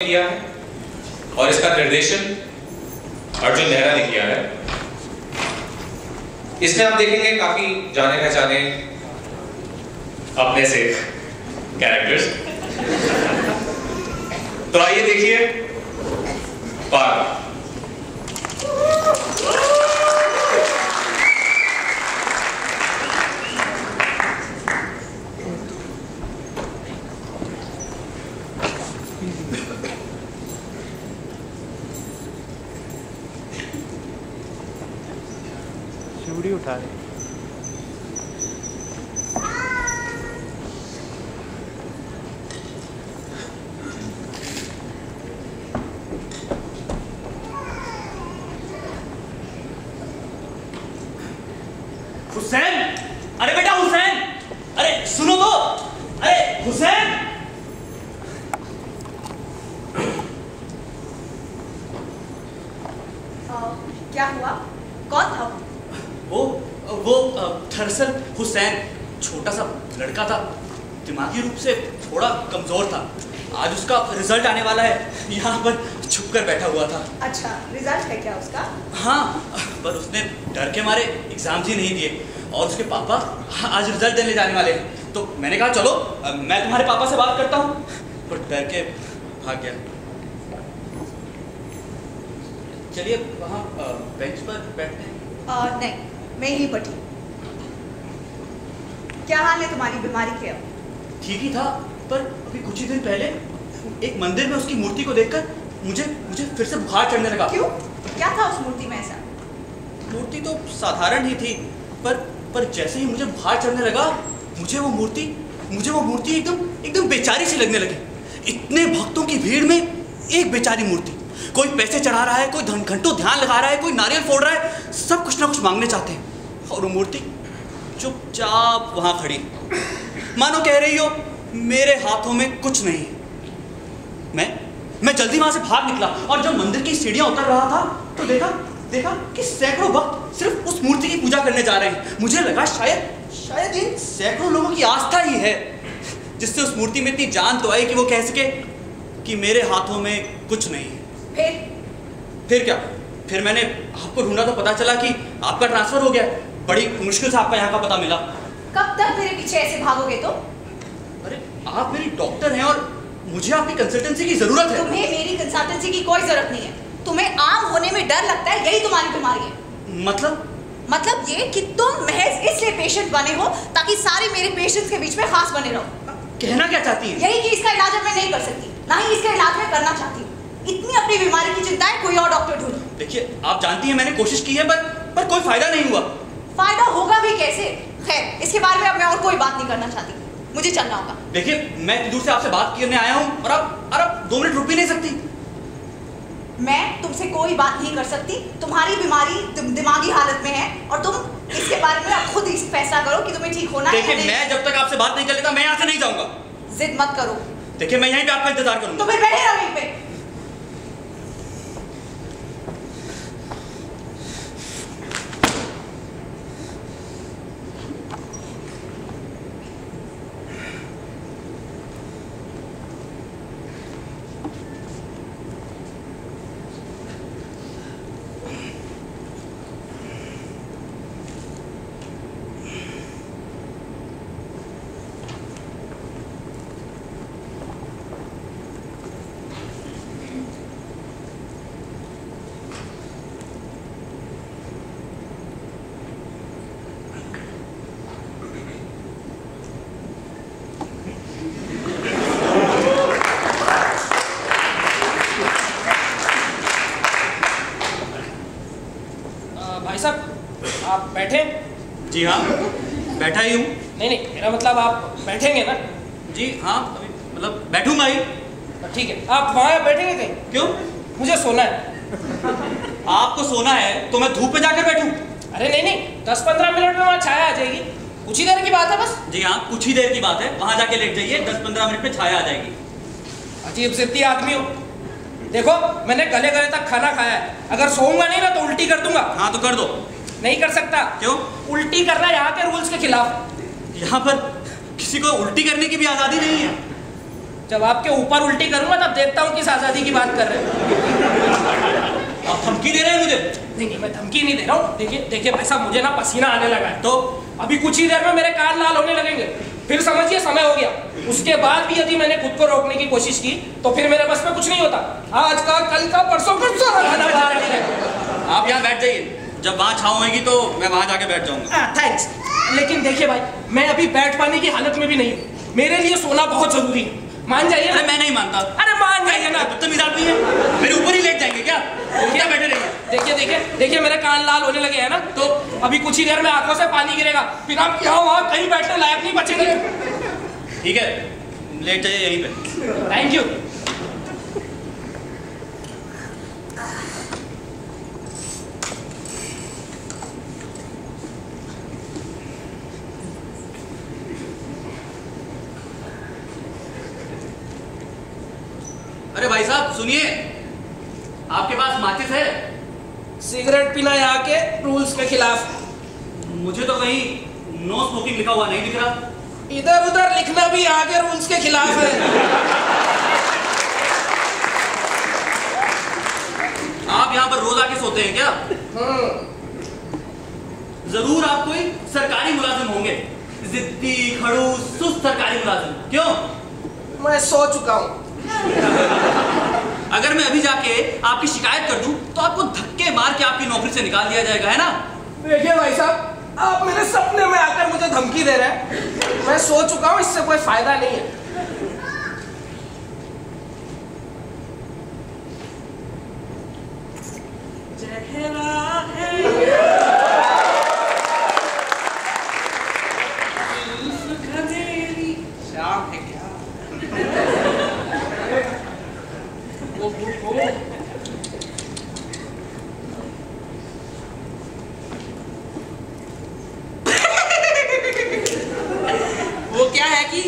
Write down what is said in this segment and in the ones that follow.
किया है और इसका निर्देशन अर्जुन मेहरा ने किया है। इसमें आप देखेंगे काफी जाने पहचाने अपने से कैरेक्टर्स। तो आइए देखिए पार। चूड़ी उठा रहे। हुसैन, अरे बेटा हुसैन, अरे सुनो तो, अरे हुसैन। क्या हुआ? कौन था? वो दरअसल हुसैन छोटा सा लड़का था, दिमागी रूप से थोड़ा कमजोर था। आज उसका रिजल्ट आने वाला है, यहाँ पर छुप कर बैठा हुआ था। अच्छा, रिजल्ट है क्या उसका? हाँ, पर उसने डर के मारे एग्जाम ही नहीं दिए और उसके पापा आज रिजल्ट देने जाने वाले हैं। तो मैंने कहा चलो मैं तुम्हारे पापा से बात करता हूँ, पर डर के भाग गया। चलिए वहाँ बेंच पर बैठते हैं। नहीं, मैं यहीं पर ठीक। क्या हाल है तुम्हारी बीमारी के? ठीक ही था, पर अभी कुछ ही दिन पहले एक मंदिर में उसकी मूर्ति को देखकर मुझे फिर से बुखार चढ़ने लगा। क्यों? क्या था उस मूर्ति में ऐसा? मूर्ति तो साधारण ही थी, पर जैसे ही मुझे बुखार चढ़ने लगा, मुझे वो मूर्ति एकदम बेचारी सी लगने लगी। इतने भक्तों की भीड़ में एक बेचारी मूर्ति, कोई पैसे चढ़ा रहा है, कोई घंटों ध्यान लगा रहा है, कोई नारियल फोड़ रहा है, सब कुछ ना कुछ मांगने चाहते हैं, और वो मूर्ति चुपचाप वहां खड़ी, मानो कह रही हो मेरे हाथों में कुछ नहीं है। मैं जल्दी वहां से भाग निकला और जब मंदिर की सीढ़ियां उतर रहा था तो देखा कि सैकड़ों भक्त सिर्फ उस मूर्ति की पूजा करने जा रहे हैं। मुझे लगा शायद इन सैकड़ों लोगों की आस्था ही है जिससे उस मूर्ति में इतनी जान तो आई कि वो कह सके कि मेरे हाथों में कुछ नहीं है। फिर क्या? फिर मैंने आपको ढूंढा तो पता चला कि आपका ट्रांसफर हो गया। बड़ी मुश्किल से आपका यहाँ का पता मिला। कब तक मेरे पीछे ऐसे भागोगे तुम? अरे आप मेरी डॉक्टर हैं और मुझे आपकी कंसल्टेंसी की जरूरत है। तुम्हें मेरी कंसल्टेंसी की कोई जरूरत नहीं है। तुम्हें आम होने में डर लगता है, यही तुम्हारी बीमारी है। मतलब ये कि तुम महज इसलिए पेशेंट बने हो ताकि सारे मेरे पेशेंट्स के बीच में खास बने रहो। कहना क्या चाहती हैं? यही कि इसका इलाज मैं नहीं कर सकती, ना ही इसका इलाज मैं करना चाहती हूँ। इतनी अपनी बीमारी की चिंता है, कोई और डॉक्टर ढूंढो। देखिए आप जानती हैं मैंने कोशिश की है, पर कोई फायदा नहीं हुआ। फायदा होगा भी कैसे? खैर, इसके बारे में अब मैं और कोई बात नहीं करना चाहती, मुझे चलना होगा। देखिए मैं दूर से आपसे बात करने आया हूँ और आप 2 मिनट रुक भी नहीं सकती। मैं तुमसे कोई बात नहीं कर सकती। तुम्हारी बीमारी दिमागी हालत में है और तुम इसके बारे में अब खुद ही फैसला करो कि तुम्हें ठीक होना है। देखिए मैं जब तक आपसे बात नहीं कर लेता मैं यहाँ से नहीं जाऊंगा। जिद मत करो। देखिए मैं यहीं पे आपका इंतजार करूंगा। तो फिर बैठे रहो यहीं पे। भाई साहब आप बैठे? जी हाँ बैठा ही हूँ। नहीं, मेरा मतलब आप बैठेंगे ना? जी हाँ, अभी मतलब बैठूंगा ही। ठीक है, आप वहाँ बैठेंगे कहीं? क्यों? मुझे सोना है। आपको सोना है तो मैं धूप पे जाकर बैठूं? अरे नहीं, 10-15 मिनट में वहाँ छाया आ जाएगी, कुछ ही देर की बात है बस। जी हाँ कुछ ही देर की बात है, वहाँ जाके लेट जाइए, 10-15 मिनट में छाया आ जाएगी। अजीब जिद्दी आदमी हो। देखो मैंने गले गले तक खाना खाया है, अगर सोऊंगा नहीं ना तो उल्टी कर दूंगा। हाँ तो कर दो। नहीं कर सकता। क्यों? उल्टी करना यहाँ के रूल्स के खिलाफ। यहाँ पर किसी को उल्टी करने की भी आजादी नहीं है। जब आपके ऊपर उल्टी करूंगा तब देखता हूँ किस आजादी की बात कर रहे हैं। आप धमकी दे रहे हैं मुझे? नहीं, मैं धमकी नहीं दे रहा हूँ। देखिए भाई साहब, मुझे ना पसीना आने लगा है, तो अभी कुछ ही देर में मेरे कान लाल होने लगेंगे, फिर समझिए समय हो गया। उसके बाद भी यदि मैंने खुद को रोकने की कोशिश की तो फिर मेरे बस में कुछ नहीं होता। आज का, कल का, परसों आप यहाँ बैठ जाइए, जब वहाँ छाँव होगी तो मैं वहाँ जाके बैठ जाऊंगा। थैंक्स, लेकिन देखिए भाई, मैं अभी बैठ पाने की हालत में भी नहीं हूँ। मेरे लिए सोना बहुत जरूरी है, मान जाइए। अरे मैं नहीं मानता। अरे मान जाइए ना। बदतमीज आदमी है, मेरे ऊपर ही लेट जाएंगे क्या? क्या बैठे रहिए। देखिए मेरे कान लाल होने लगे हैं ना, तो अभी कुछ ही देर में आंखों से पानी गिरेगा, फिर आप यहाँ वहाँ कहीं बैठने लायक नहीं बचेंगे। ठीक है, लेट जाइए यहीं पे। Thank you. अरे भाई साहब सुनिए, आपके पास माचिस है? सिगरेट पीना यहाँ के रूल्स के खिलाफ। मुझे तो कहीं नो स्मोकिंग लिखा हुआ नहीं दिख रहा। इधर उधर लिखना भी यहाँ के रूल्स के खिलाफ है। आप यहाँ पर रोज आके सोते हैं क्या? जरूर आप कोई सरकारी मुलाजिम होंगे, जिद्दी, खड़ूस, सुस्त सरकारी मुलाजिम। क्यों? मैं सो चुका हूँ। अगर मैं अभी जाके आपकी शिकायत कर दूं तो आपको धक्के मार के आपकी नौकरी से निकाल दिया जाएगा, है ना? देखिए भाई साहब, आप मेरे सपने में आकर मुझे धमकी दे रहे हैं। मैं सो चुका हूँ, इससे कोई फायदा नहीं है। शाम है क्या? वो क्या है कि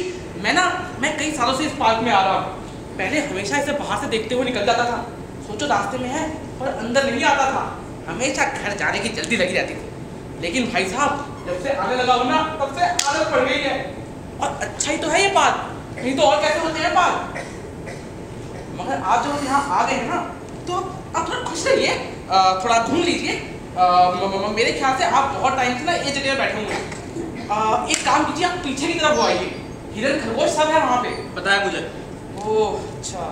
मैं कई सालों से इस पार्क में आ रहा हूँ। पहले हमेशा इसे बाहर से देखते हुए निकल जाता था, सोचो रास्ते में है, पर अंदर नहीं आता था। हमेशा घर जाने की जल्दी लगी रहती थी। लेकिन भाई साहब, जब से आने लगा हूँ ना, तब से आदत पड़ गई है। और अच्छा ही तो है ये पार्क, नहीं तो और कैसे होते हैं पार्क। मगर आज जब हम यहाँ आ गए हैं ना, तो आप थोड़ा खुश रहिए, थोड़ा घूम लीजिए। मेरे ख्याल से आप बहुत टाइम से ना ये जगह बैठे होंगे। एक काम कीजिए, आप पीछे की तरफ वो आइए, हिरन खरगोश सब है वहाँ पे। पता है मुझे। ओह अच्छा,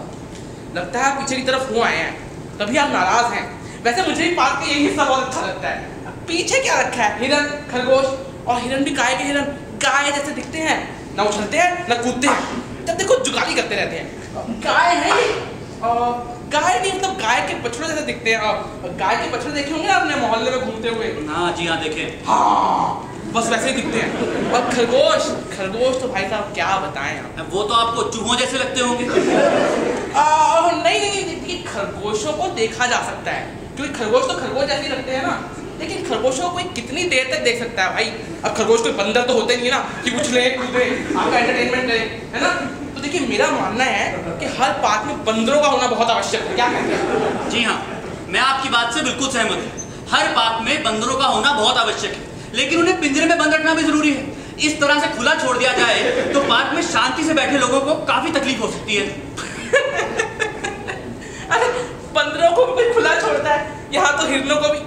लगता है आप पीछे की तरफ वो आए हैं, तभी आप नाराज हैं। वैसे मुझे भी पार्क का यही हिस्सा बहुत अच्छा लगता है। पीछे क्या रखा है? हिरन खरगोश, और हिरन भी गाय के हिरन गाय जैसे दिखते हैं, ना उछलते हैं ना कूदते हैं, जब देखो जुगाली करते रहते हैं। गाय है ये, गाय नहीं मतलब गाय के बछड़े जैसे दिखते हैं। गाय के बछड़े देखे होंगे अपने मोहल्ले में घूमते हुए। हाँ जी हाँ, देखे। हाँ, बस वैसे ही दिखते हैं। और खरगोश, खरगोश तो भाई साहब क्या बताएं आप। वो तो आपको चूहों जैसे लगते होंगे। नहीं, खरगोशों को देखा जा सकता है, क्योंकि खरगोश तो खरगोश जैसे ही लगते हैं ना। लेकिन खरगोशों को कोई कितनी देर तक देख सकता है भाई। अब खरगोश कोई बंदर तो होते नहीं ना कि उछले कूदे आपका एंटरटेनमेंट करे, है ना। तो देखिए, मेरा मानना है कि हर पार्क में बंदरों का होना बहुत आवश्यक है। क्या कहते हैं? जी हाँ, मैं आपकी बात से बिल्कुल सहमत हूँ। हर पार्क में बंदरों का होना बहुत आवश्यक है, लेकिन उन्हें पिंजरे में बंद रखना भी जरूरी है। इस तरह से खुला छोड़ दिया जाए तो पार्क में शांति से बैठे लोगों को काफी तकलीफ हो सकती है। अरे बंदरों को भी कोई खुला छोड़ता है, यहाँ तो हिरनों को भी।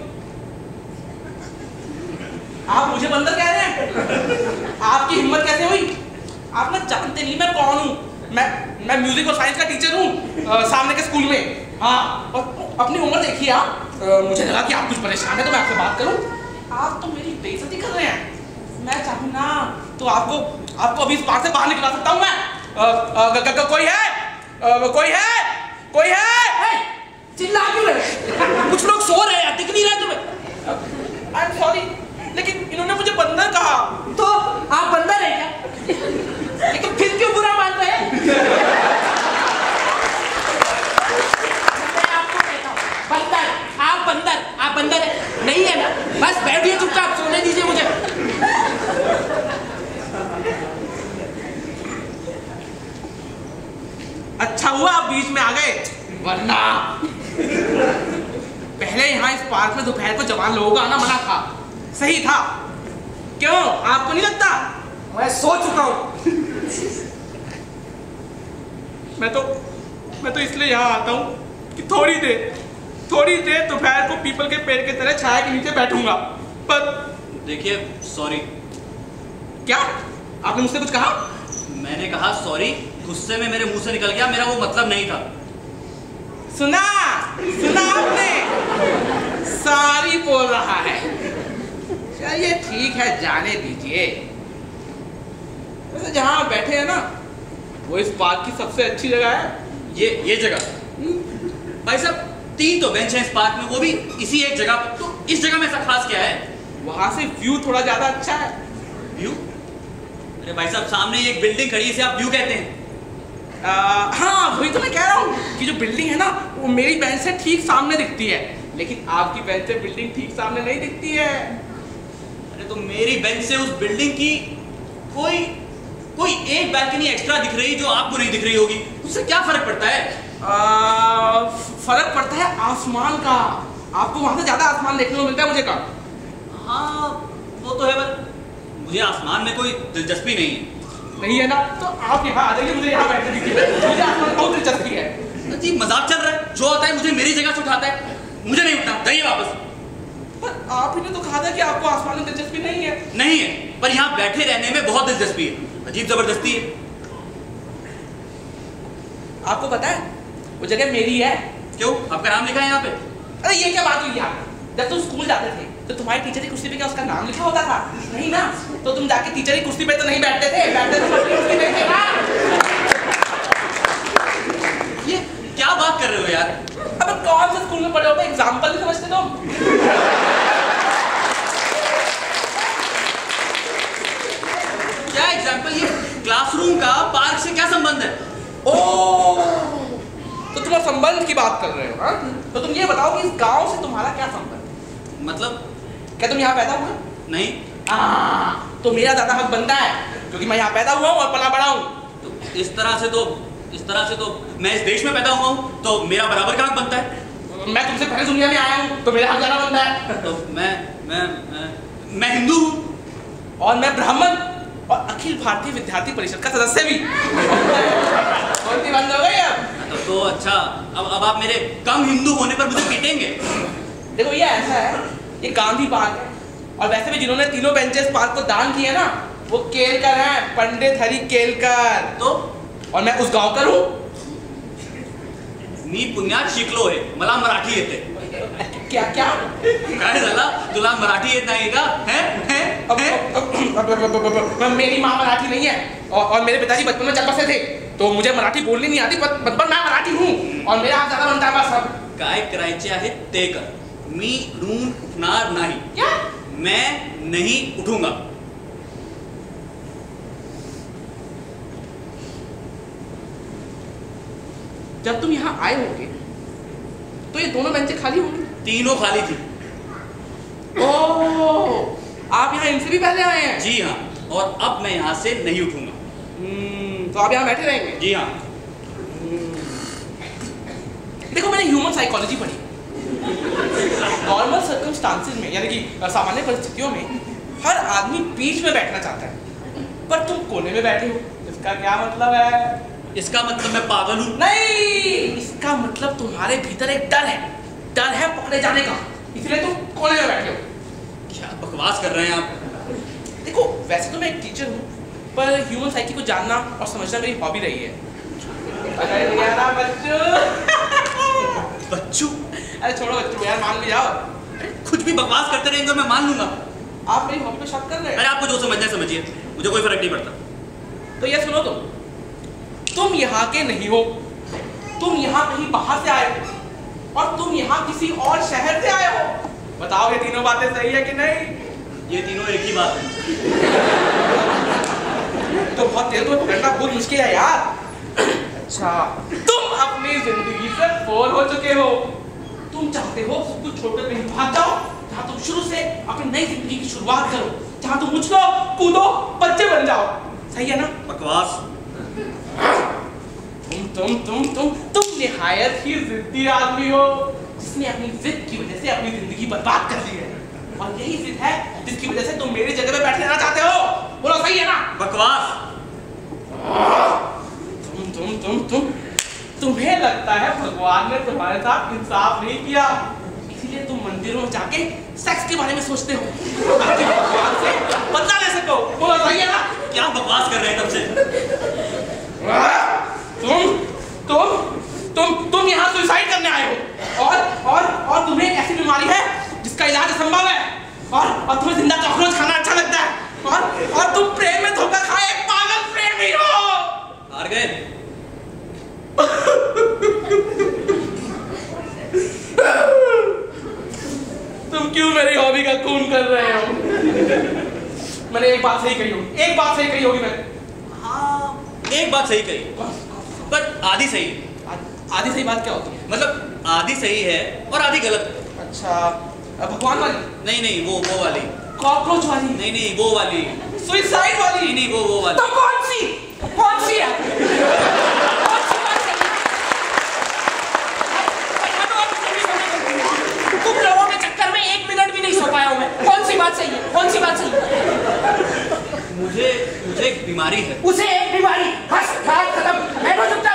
आप मुझे बंदर कह रहे हैं? आपकी हिम्मत कैसे हुई? आप ना जानते नहीं मैं कौन हूँ। मैं म्यूजिक और साइंस का टीचर हूँ सामने के स्कूल में। हाँ, और अपनी उम्र देखिए आप। मुझे लगा कि आप कुछ परेशान है तो मैं आपसे बात करूँ। आप तो मेरी बेइज्जती कर रहे हैं। मैं चाहूँ ना तो आपको अभी इस पार्क से बाहर निकला सकता हूँ मैं। कोई है? कोई है? चिल्ला क्यों रहे? कुछ लोग सो रहे हैं, दिख नहीं रहा तुम्हें? आई एम सॉरी, लेकिन इन्होंने मुझे बंदर कहा। तो आप बंदर हैं क्या? लेकिन फिर क्यों बुरा मान रहे हैं? मैं आपको कहता हूँ, आप बंदर है नहीं है ना? बस बैठिए चुपचाप, सोने दीजिए मुझे। अच्छा हुआ आप बीच में आ गए, वरना पहले यहाँ इस पार्क में दोपहर को जवान लोगों का आना मना था। सही था, क्यों? आपको नहीं लगता? मैं सो चुका हूँ। मैं तो इसलिए यहाँ आता हूँ कि थोड़ी देर दोपहर को पीपल के पेड़ के तरह छाया के नीचे बैठूंगा। पर देखिए सॉरी। क्या आपने मुझसे कुछ कहा? मैंने कहा सॉरी, गुस्से में मेरे मुंह से निकल गया, मेरा वो मतलब नहीं था। सुना आपने? सॉरी बोल रहा है। चलिए ठीक है, जाने दीजिए। वैसे जहाँ आप बैठे हैं ना, वो इस पार्क की सबसे अच्छी जगह है। ये जगह भाई साहब 3 तो बेंच है इस पार्क में, वो भी इसी एक जगह पर। तो इस जगह में ऐसा खास क्या है? वहां से व्यू थोड़ा ज्यादा अच्छा है। व्यू? अरे भाई साहब सामने एक बिल्डिंग खड़ी है, इसे आप व्यू कहते हैं? हाँ वही तो मैं कह रहा हूँ कि जो बिल्डिंग है ना वो मेरी बेंच से ठीक सामने दिखती है, लेकिन आपकी बेंच से बिल्डिंग ठीक सामने नहीं दिखती है। अरे तो मेरी बेंच से उस बिल्डिंग की कोई एक बैल्कनी एक्स्ट्रा दिख रही जो आपको नहीं दिख रही होगी, उससे क्या फर्क पड़ता है? फर्क पड़ता है आसमान का। आपको वहां से ज्यादा आसमान देखने को मिलता है मुझे कम। हाँ वो तो है, पर मुझे आसमान में कोई दिलचस्पी नहीं है ना? तो आप यहाँ आ जाइए, मुझे यहाँ बैठने दीजिए, मुझे आसमान बहुत दिलचस्पी है। जी मजाक चल रहा है? जो आता है मुझे मेरी जगह से उठाता है, मुझे नहीं उठना, जाइए वापस। पर आप ही ने तो कहा था कि आपको आसमान में दिलचस्पी नहीं है। नहीं है, पर यहाँ बैठे रहने में बहुत दिलचस्पी है, अजीब जबरदस्ती है। आपको पता है वो जगह मेरी है। क्यों? आपका नाम लिखा है यहाँ पे? अरे ये क्या बात हुई यार? जब तुम स्कूल जाते थे तो तुम्हारी टीचर की कुर्सी पे क्या उसका नाम लिखा होता था? नहीं ना? तो तुम जाके टीचर की कुर्सी पे तो नहीं बैठते थे, बैठते थे अपनी कुर्सी पे थे ना? ये क्या बात कर रहे हो यार? अब कौन से स्कूल में पढ़े हो? एग्जाम्पल नहीं समझते तुम? क्या एग्जाम्पल? ये क्लासरूम का पार्क से क्या संबंध है? ओह, तो तुम संबंध की बात कर रहे हो? हाँ? तो तुम ये बताओ कि इस गांव से तुम्हारा क्या संबंध? मतलब? क्या तुम यहाँ पैदा हुए? नहीं। तो मेरा ज्यादा हक बनता है क्योंकि मैं यहाँ पैदा हुआ हूँ और पला बड़ा हूँ। तो इस तरह से तो मैं इस देश में पैदा हुआ हूँ, तो मेरा बराबर का हक बनता है। मैं तुमसे पहले दुनिया में आया हूँ तो मेरा हक ज्यादा बनता है। तो मैं हिंदू हूँ और मैं ब्राह्मण और अखिल भारतीय विद्यार्थी परिषद का सदस्य भी। बोलती बंद हो गई अब? तो अच्छा, अब आप मेरे कम हिंदू होने पर मुझे पीटेंगे? देखो ये ऐसा है, ये गांधी पार्क है और वैसे भी जिन्होंने तीनों बेंचेस पार्क को दान किए ना वो केलकर हैं, पंडित हरि केलकर। तो और मैं उस गांव का हूँ। मी पुण्यात शिकलो है, मला मराठी येते। क्या काय झाला? तुला मराठी येत नाही का? मेरी माँ मराठी नहीं है और मेरे पिताजी बचपन में चक बसे थे, तो मुझे मराठी बोलनी नहीं आती, पर मैं मराठी हूँ और मेरा हक ज्यादा बनता है। बस अब काय करायचे आहे ते कर, मी उठणार नाही। क्या? मैं नहीं उठूंगा। जब तुम यहाँ आए होंगे तो ये दोनों बेंचें खाली होंगी? तीनों खाली थी। ओह, आप यहाँ इनसे भी पहले आए हैं? जी हाँ, और अब मैं यहाँ से नहीं उठूंगा। तो आप यहाँ बैठे रहेंगे? जी हाँ। देखो मैंने ह्यूमन साइकोलॉजी पढ़ी। नॉर्मल सर्कमस्टांसेस में यानी कि सामान्य परिस्थितियों में हर आदमी बीच में बैठना चाहता है, पर तुम कोने में बैठे हो, इसका क्या मतलब है? इसका मतलब मैं पागल हूँ? नहीं, इसका मतलब तुम्हारे भीतर एक डर है पकड़े जाने का, इसलिए तुम कोने में बैठे हो। क्या बकवास कर रहे हैं आप? देखो वैसे तो मैं एक टीचर हूँ, पर ह्यूमन साइकी को जानना और समझना मेरी हॉबी रही है। बच्चू? अरे छोड़ो बच्चू यार, मान भी जाओ। कुछ भी बकवास करते रहेंगे मैं मान लूंगा। आप मेरी हॉबी पे शक कर रहे हैं? अरे आपको जो समझना है समझिए, मुझे कोई फर्क नहीं पड़ता। तो ये सुनो, तुम यहाँ के नहीं हो, तुम यहाँ कहीं बाहर से आए हो और तुम यहाँ किसी और शहर से आए हो। बताओ ये तीनों बातें सही है कि नहीं? ये तीनों एक ही बात है। तो बहुत तेज तो पकड़ना बहुत मुश्किल है यार। अच्छा, तुम अपनी जिंदगी से बोर हो चुके हो, तुम चाहते हो सब कुछ छोड़कर कहीं भाग जाओ जहाँ तुम शुरू से अपनी नई जिंदगी की शुरुआत करो, जहाँ तुम उछलो कूदो बच्चे बन जाओ। सही है ना? बकवास। तुम निहायत ही जिद्दी आदमी हो, जिसने अपनी जिद की वजह से अपनी जिंदगी बर्बाद कर दी है, और यही जिद है जिसकी वजह से तुम मेरी जगह पे बैठे रहना चाहते हो। बोलो सही है ना? बकवास। तुम्हें लगता है भगवान ने तुम्हारे साथ इंसाफ नहीं किया, इसलिए तुम मंदिरों में जाके सेक्स के बारे में सोचते हो ताकि भगवान से बदला ले सको। बोलो सही है ना? क्या बकवास कर रहे हैं तब से? तुम यहाँ सुसाइड करने आए हो और तुम्हें एक ऐसी बीमारी है जिसका इलाज असंभव है और तुम्हें जिंदा कॉकरोच खाना अच्छा लगता है और तुम प्रेम में धोखा खाए एक पागल प्रेमी हो। हार गए? तुम क्यों मेरी हॉबी का खून कर रहे हो? मैंने एक बात सही कही होगी, एक बात सही कही होगी मैंने। हाँ, एक बात सही कही, पर आधी सही। आधी सही बात क्या होती है? मतलब आधी सही है और आधी गलत। अच्छा, भगवान वाली? नहीं, वो वाली। कॉकरोच वाली? नहीं, वो वाली। सुसाइड वाली? नहीं, वो वाली। तो कौन सी है? कौन सी बात सही है? तुम लोगों के चक्कर में 1 मिनट भी नहीं सो पाया हूं मैं। कौन सी बात सही है? कौन सी बात सही है? मुझे एक बीमारी है। उसे एक बीमारी, बस बात खत्म। बैठो चुपचाप।